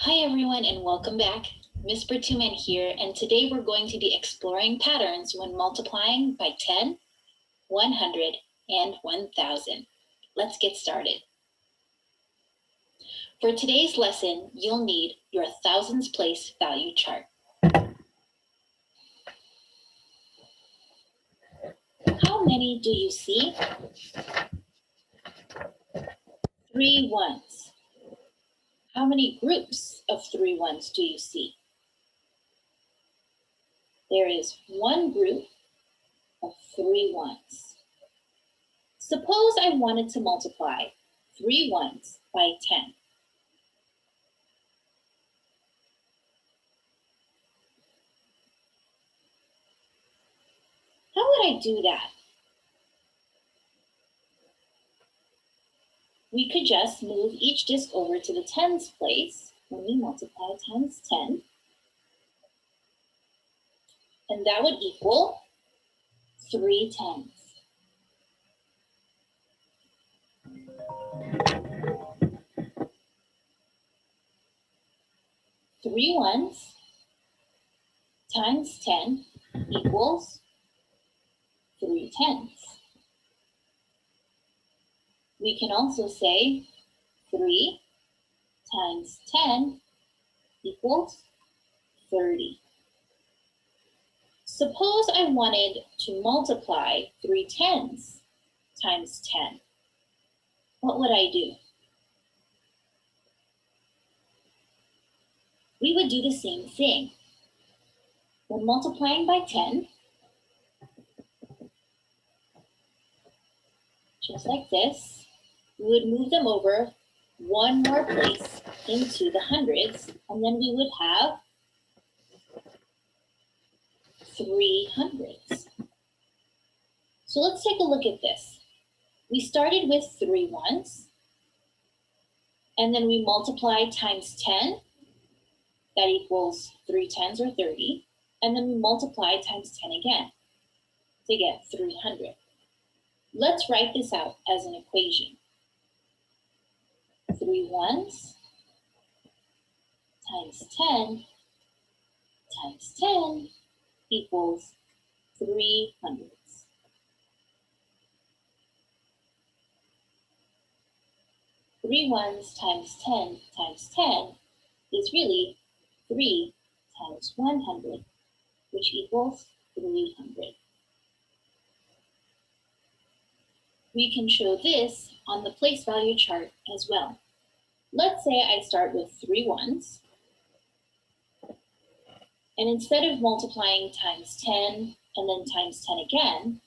Hi everyone and welcome back. Miss Bertuman here, and today we're going to be exploring patterns when multiplying by 10, 100, and 1000. Let's get started. For today's lesson, you'll need your thousands place value chart. How many do you see? 3 ones. How many groups of 3 ones do you see? There is one group of 3 ones. Suppose I wanted to multiply 3 ones by 10. How would I do that? We could just move each disk over to the tens place when we multiply times 10. And that would equal 3 tens. Three ones times 10 equals 3 tens. We can also say 3 times 10 equals 30. Suppose I wanted to multiply 3 tens times 10. What would I do? We would do the same thing. When multiplying by 10, just like this, we would move them over one more place into the hundreds, and then we would have 3 hundreds. So let's take a look at this. We started with 3 ones, and then we multiplied times 10. That equals 3 tens or 30. And then we multiplied times 10 again to get 300. Let's write this out as an equation. 3 ones times 10 times 10 equals 3 hundredths. Three ones times 10 is really 3 times 100, which equals 300. We can show this on the place value chart as well. Let's say I start with 3 ones, and instead of multiplying times 10 and then times 10 again,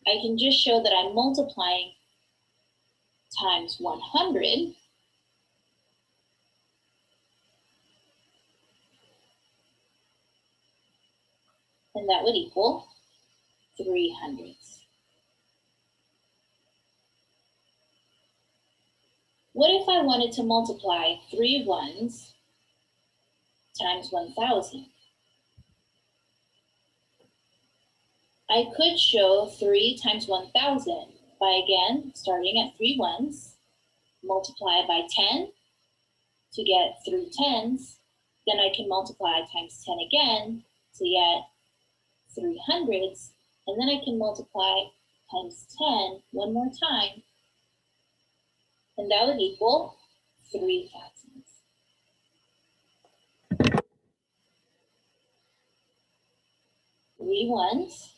I can just show that I'm multiplying times 100, and that would equal 3 hundredths. What if I wanted to multiply 3 ones times 1,000? I could show 3 times 1,000 by, again, starting at 3 ones, multiply by 10 to get 3 tens, then I can multiply times 10 again to get 3 hundredths, and then I can multiply times 10 one more time, and that would equal 3 thousandths. Three ones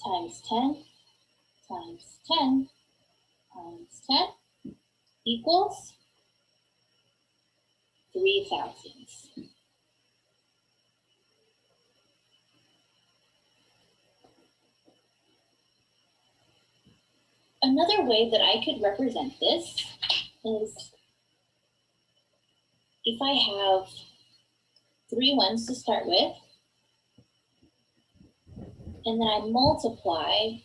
times 10 times 10 times 10 equals 3 thousandths. Another way that I could represent this is if I have 3 ones to start with, and then I multiply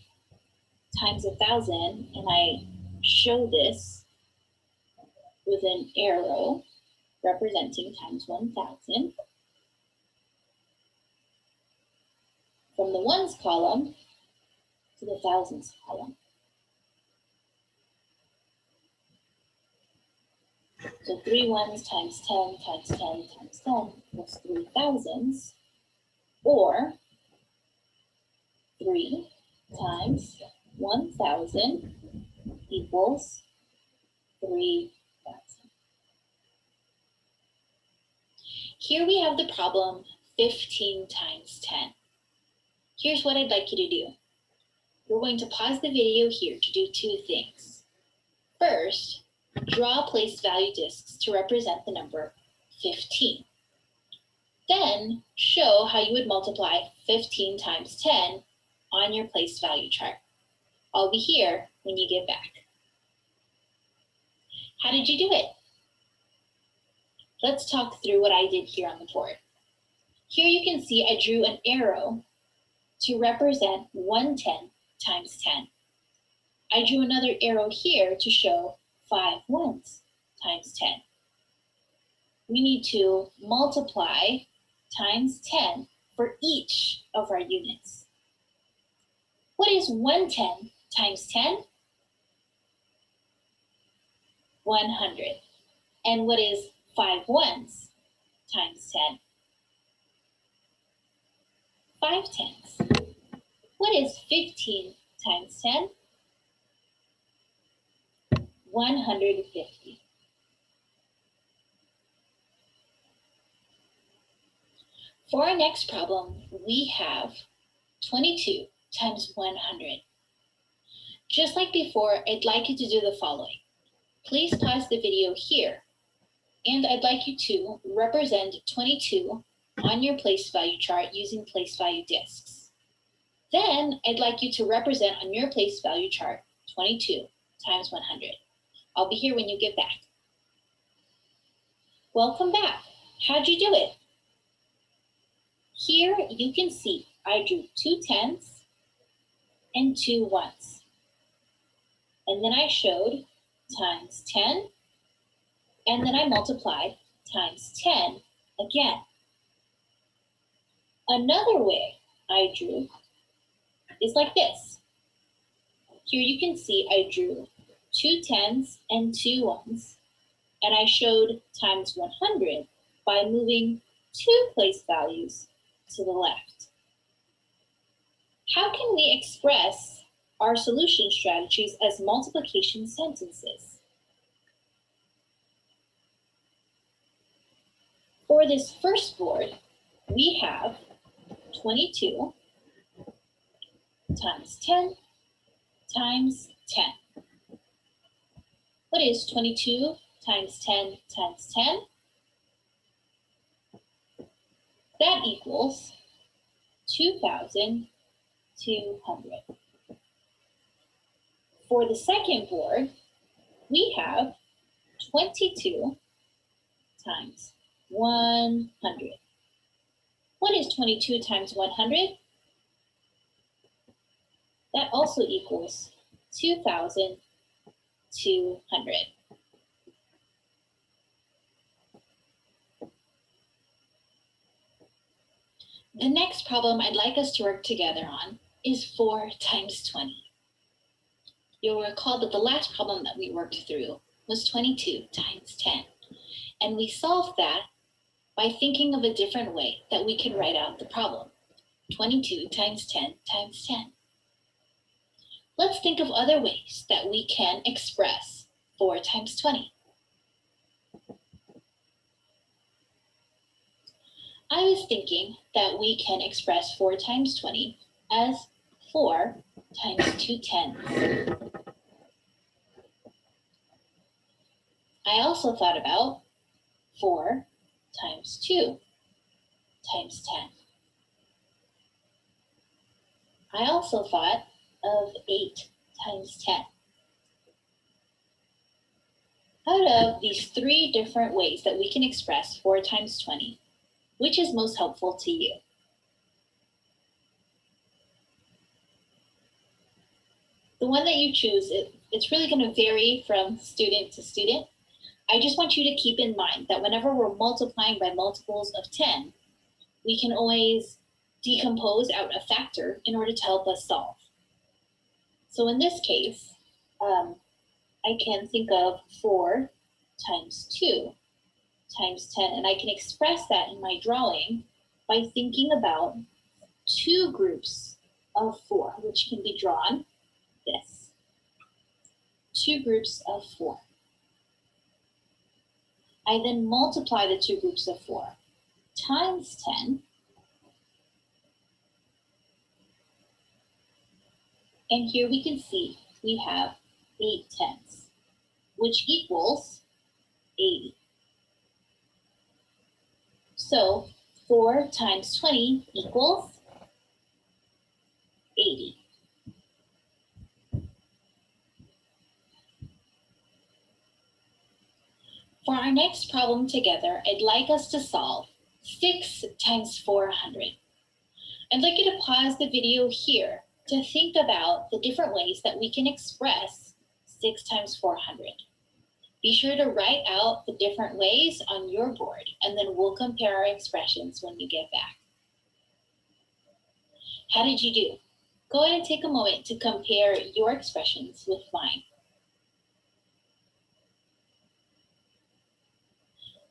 times 1,000, and I show this with an arrow representing times 1,000. From the ones column to the thousands column. So 3 ones times 10 times 10 times 10 plus 3 thousands, or 3 times 1,000 equals 3,000. Here we have the problem 15 times 10. Here's what I'd like you to do. We're going to pause the video here to do two things. First, draw place value discs to represent the number 15. Then, show how you would multiply 15 times 10 on your place value chart. I'll be here when you get back. How did you do it? Let's talk through what I did here on the board. Here you can see I drew an arrow to represent 110 times 10. I drew another arrow here to show 5 ones times 10. We need to multiply times 10 for each of our units. What is 110 times 10? 100. And what is 5 ones times 10? 5 tens. What is 15 times 10? 150. For our next problem, we have 22 times 100. Just like before, I'd like you to do the following. Please pause the video here, and I'd like you to represent 22 on your place value chart using place value discs. Then I'd like you to represent on your place value chart 22 times 100. I'll be here when you get back. Welcome back. How'd you do it? Here you can see I drew 2 tens and 2 ones. And then I showed times 10, and then I multiplied times 10 again. Another way I drew is like this. Here you can see I drew 2 tens and 2 ones, and I showed times 100 by moving 2 place values to the left. How can we express our solution strategies as multiplication sentences? For this first board, we have 22 times 10 times 10. What is 22 times 10 times 10? That equals 2,200. For the second board, we have 22 times 100. What is 22 times 100? That also equals 2,200. The next problem I'd like us to work together on is 4 times 20. You'll recall that the last problem that we worked through was 22 times 10. And we solved that by thinking of a different way that we could write out the problem. 22 times 10 times 10. Let's think of other ways that we can express 4 times 20. I was thinking that we can express 4 times 20 as 4 times 2 tens. I also thought about 4 times 2 times 10. I also thought of 8 times 10. Out of these 3 different ways that we can express 4 times 20, which is most helpful to you? The one that you choose, it's really going to vary from student to student. I just want you to keep in mind that whenever we're multiplying by multiples of 10, we can always decompose out a factor in order to help us solve. So in this case, I can think of 4 times 2 times 10. And I can express that in my drawing by thinking about two groups of 4, which can be drawn this. Two groups of 4. I then multiply the two groups of 4 times 10. And here we can see we have 8 tenths, which equals 80. So 4 times 20 equals 80. For our next problem together, I'd like us to solve 6 times 400. I'd like you to pause the video here to think about the different ways that we can express 6 times 400. Be sure to write out the different ways on your board, and then we'll compare our expressions when you get back. How did you do? Go ahead and take a moment to compare your expressions with mine.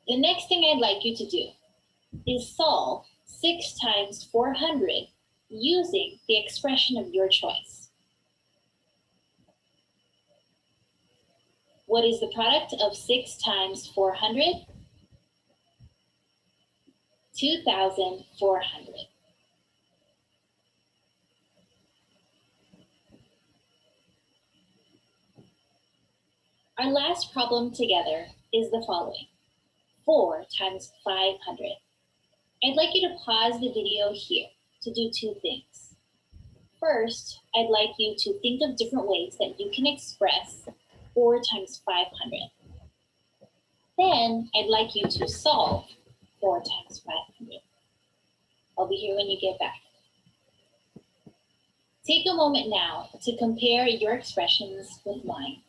The next thing I'd like you to do is solve 6 times 400 using the expression of your choice. What is the product of 6 times 400? 2,400. Our last problem together is the following: 4 times 500. I'd like you to pause the video here to do two things. First, I'd like you to think of different ways that you can express 4 times 500. Then I'd like you to solve 4 times 500. I'll be here when you get back. Take a moment now to compare your expressions with mine.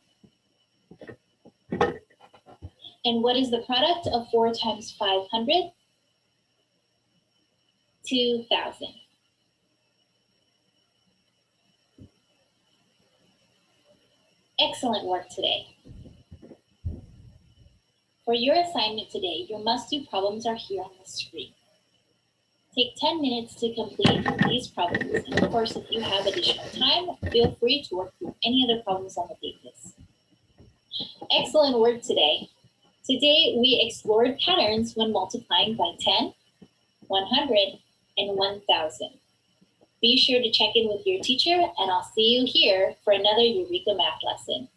And what is the product of 4 times 500? 2,000. Excellent work today. For your assignment today, your must-do problems are here on the screen. Take 10 minutes to complete these problems. And of course, if you have additional time, feel free to work through any other problems on the pages. Excellent work today. Today, we explored patterns when multiplying by 10, 100, and 1,000. Be sure to check in with your teacher, and I'll see you here for another Eureka Math lesson.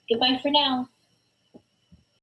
Goodbye for now.